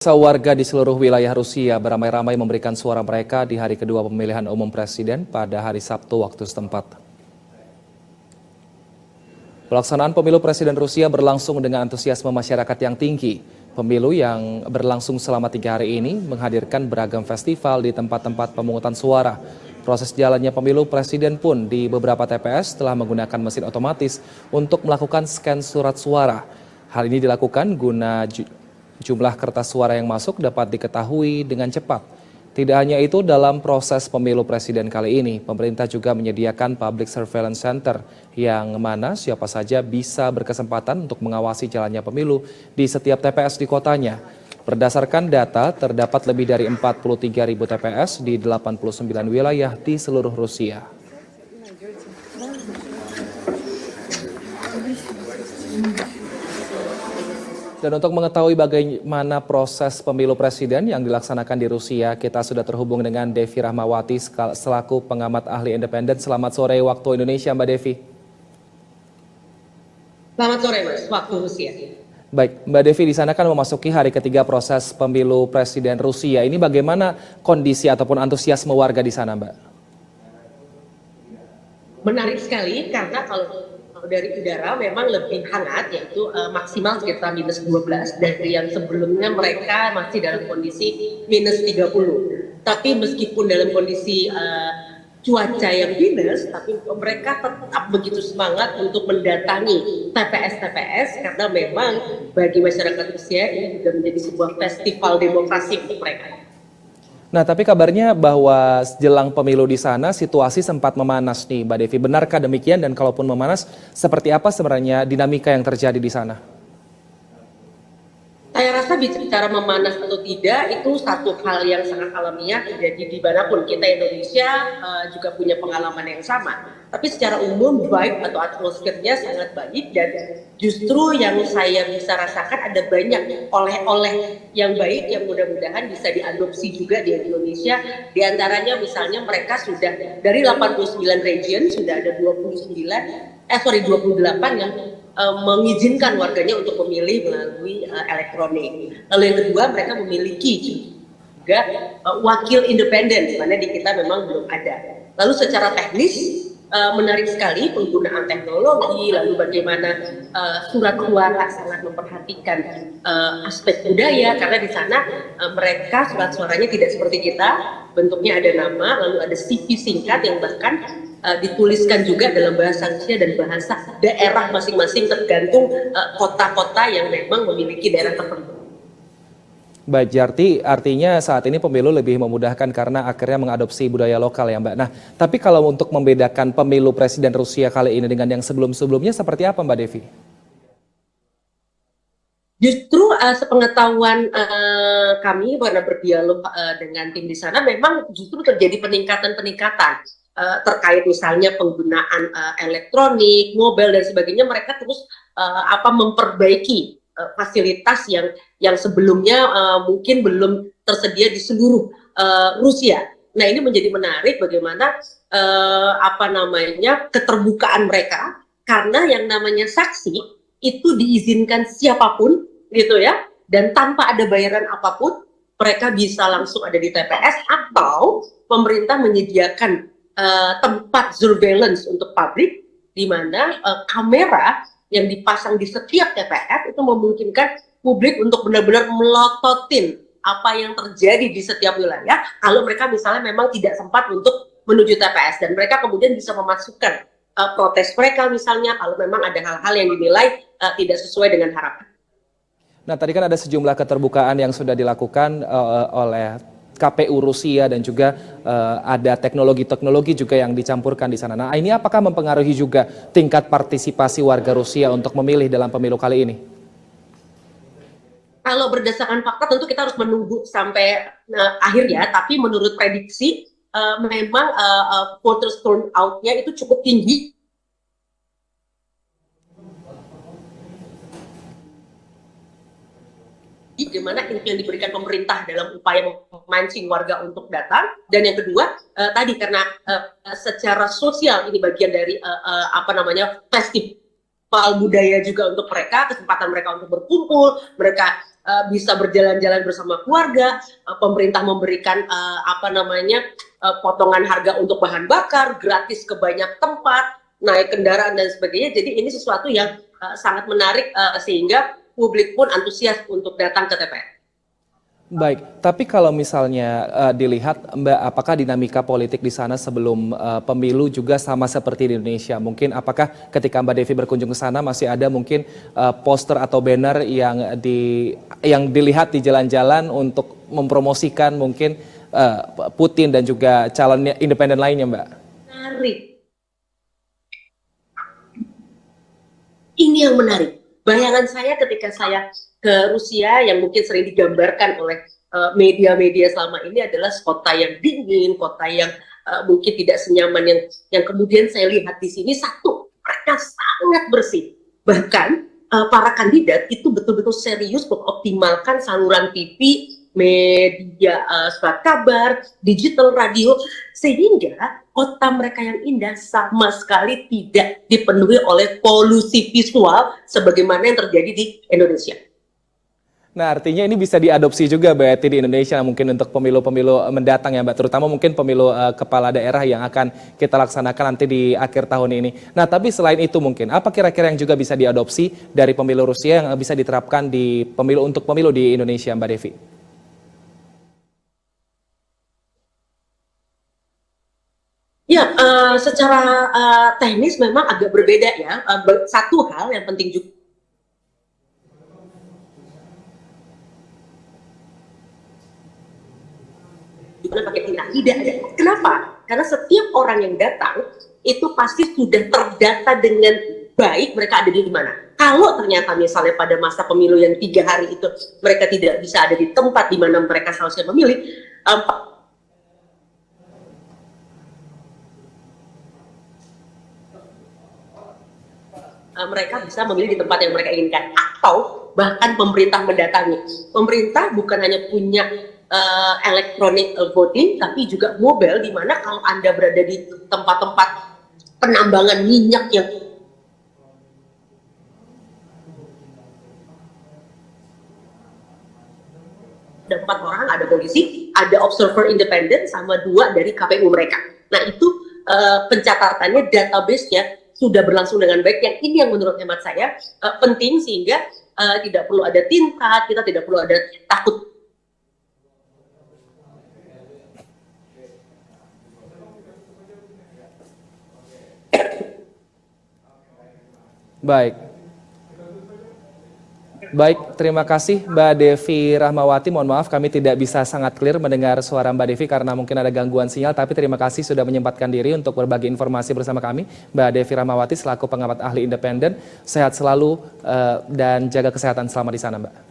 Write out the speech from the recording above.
Warga di seluruh wilayah Rusia beramai-ramai memberikan suara mereka di hari kedua pemilihan umum presiden pada hari Sabtu waktu setempat. Pelaksanaan pemilu presiden Rusia berlangsung dengan antusiasme masyarakat yang tinggi. Pemilu yang berlangsung selama 3 hari ini menghadirkan beragam festival di tempat-tempat pemungutan suara. Proses jalannya pemilu presiden pun di beberapa TPS telah menggunakan mesin otomatis untuk melakukan scan surat suara. Hal ini dilakukan guna jumlah kertas suara yang masuk dapat diketahui dengan cepat. Tidak hanya itu, dalam proses pemilu presiden kali ini, pemerintah juga menyediakan Public Surveillance Center yang mana siapa saja bisa berkesempatan untuk mengawasi jalannya pemilu di setiap TPS di kotanya. Berdasarkan data, terdapat lebih dari 43.000 TPS di 89 wilayah di seluruh Rusia. Dan untuk mengetahui bagaimana proses pemilu presiden yang dilaksanakan di Rusia, kita sudah terhubung dengan Devi Rahmawati selaku pengamat ahli independen. Selamat sore waktu Indonesia, Mbak Devi. Selamat sore, Mas, waktu Rusia. Baik, Mbak Devi, di sana kan memasuki hari ketiga proses pemilu presiden Rusia. Ini bagaimana kondisi ataupun antusiasme warga di sana, Mbak? Menarik sekali karena kalau dari udara memang lebih hangat, yaitu maksimal sekitar -12 dari yang sebelumnya mereka masih dalam kondisi -30. Tapi meskipun dalam kondisi cuaca yang minus, tapi mereka tetap begitu semangat untuk mendatangi TPS-TPS karena memang bagi masyarakat Rusia ini juga menjadi sebuah festival demokrasi untuk mereka. Nah, tapi kabarnya bahwa jelang pemilu di sana situasi sempat memanas nih, Mbak Devi. Benarkah demikian, dan kalaupun memanas, seperti apa sebenarnya dinamika yang terjadi di sana? Saya rasa bicara memanas atau tidak itu satu hal yang sangat alamiah terjadi di manapun. Kita Indonesia juga punya pengalaman yang sama. Tapi secara umum vibe atau atmosfernya sangat baik, dan justru yang saya bisa rasakan ada banyak oleh-oleh yang baik yang mudah-mudahan bisa diadopsi juga di Indonesia. Di antaranya misalnya mereka sudah dari 89 region sudah ada 28 yang mengizinkan warganya untuk memilih melalui elektronik. Lalu yang kedua, mereka memiliki juga wakil independen, di mana di kita memang belum ada. Lalu secara teknis menarik sekali penggunaan teknologi, lalu bagaimana surat suara sangat memperhatikan aspek budaya, karena di sana mereka surat suaranya tidak seperti kita, bentuknya ada nama, lalu ada CV singkat yang bahkan dituliskan juga dalam bahasa Rusia dan bahasa daerah masing-masing tergantung kota-kota yang memang memiliki daerah tertentu. Baik, artinya saat ini pemilu lebih memudahkan karena akhirnya mengadopsi budaya lokal ya, Mbak. Nah, tapi kalau untuk membedakan pemilu presiden Rusia kali ini dengan yang sebelum-sebelumnya seperti apa, Mbak Devi? Justru sepengetahuan kami karena berdialog dengan tim di sana, memang justru terjadi peningkatan terkait misalnya penggunaan elektronik, mobile dan sebagainya. Mereka terus memperbaiki fasilitas yang sebelumnya mungkin belum tersedia di seluruh Rusia. Nah, ini menjadi menarik bagaimana keterbukaan mereka, karena yang namanya saksi itu diizinkan siapapun gitu ya, dan tanpa ada bayaran apapun mereka bisa langsung ada di TPS, atau pemerintah menyediakan tempat surveillance untuk publik, di mana kamera yang dipasang di setiap TPS itu memungkinkan publik untuk benar-benar melototin apa yang terjadi di setiap wilayah kalau mereka misalnya memang tidak sempat untuk menuju TPS, dan mereka kemudian bisa memasukkan protes mereka misalnya kalau memang ada hal-hal yang dinilai tidak sesuai dengan harapan. Nah, tadi kan ada sejumlah keterbukaan yang sudah dilakukan oleh KPU Rusia, dan juga ada teknologi-teknologi juga yang dicampurkan di sana. Nah, ini apakah mempengaruhi juga tingkat partisipasi warga Rusia untuk memilih dalam pemilu kali ini? Kalau berdasarkan fakta tentu kita harus menunggu sampai akhir ya, tapi menurut prediksi memang voters turnout-nya itu cukup tinggi. Bagaimana yang diberikan pemerintah dalam upaya memancing warga untuk datang, dan yang kedua tadi karena secara sosial ini bagian dari festival budaya juga untuk mereka, kesempatan mereka untuk berkumpul, mereka bisa berjalan-jalan bersama keluarga, pemerintah memberikan potongan harga untuk bahan bakar, gratis ke banyak tempat, naik kendaraan dan sebagainya. Jadi ini sesuatu yang sangat menarik sehingga publik pun antusias untuk datang ke TPS. Baik, tapi kalau misalnya dilihat Mbak, apakah dinamika politik di sana sebelum pemilu juga sama seperti di Indonesia? Mungkin apakah ketika Mbak Devi berkunjung ke sana masih ada mungkin poster atau banner yang dilihat di jalan-jalan untuk mempromosikan mungkin Putin dan juga calon independen lainnya, Mbak? Menarik. Ini yang menarik. Bayangan saya ketika saya ke Rusia yang mungkin sering digambarkan oleh media-media selama ini adalah kota yang dingin, kota yang mungkin tidak senyaman yang kemudian saya lihat di sini. Satu, mereka sangat bersih. Bahkan para kandidat itu betul-betul serius mengoptimalkan saluran TV, media surat kabar, digital radio, sehingga kota mereka yang indah sama sekali tidak dipenuhi oleh polusi visual sebagaimana yang terjadi di Indonesia. Nah, artinya ini bisa diadopsi juga Mbak Eti di Indonesia mungkin untuk pemilu-pemilu mendatang ya Mbak, terutama mungkin pemilu kepala daerah yang akan kita laksanakan nanti di akhir tahun ini. Nah, tapi selain itu mungkin, apa kira-kira yang juga bisa diadopsi dari pemilu Rusia yang bisa diterapkan di pemilu di Indonesia, Mbak Devi? Ya, secara teknis memang agak berbeda ya. Satu hal yang penting juga pakai tindak tidak ada. Kenapa? Karena setiap orang yang datang itu pasti sudah terdata dengan baik mereka ada di mana. Kalau ternyata misalnya pada masa pemilu yang 3 hari itu mereka tidak bisa ada di tempat di mana mereka seharusnya memilih, mereka bisa memilih di tempat yang mereka inginkan, atau bahkan pemerintah mendatangi. Pemerintah bukan hanya punya electronic voting, tapi juga mobile, di mana kalau Anda berada di tempat-tempat penambangan minyak yang ada 4 orang, ada polisi, ada observer independen, sama 2 dari KPU mereka. Nah itu pencatatannya, database-nya sudah berlangsung dengan baik. Yang ini yang menurut hemat saya penting, sehingga tidak perlu ada tinta, kita tidak perlu ada takut. Baik, terima kasih Mbak Devi Rahmawati. Mohon maaf kami tidak bisa sangat clear mendengar suara Mbak Devi karena mungkin ada gangguan sinyal, tapi terima kasih sudah menyempatkan diri untuk berbagi informasi bersama kami. Mbak Devi Rahmawati selaku pengamat ahli independen, sehat selalu dan jaga kesehatan selama di sana Mbak.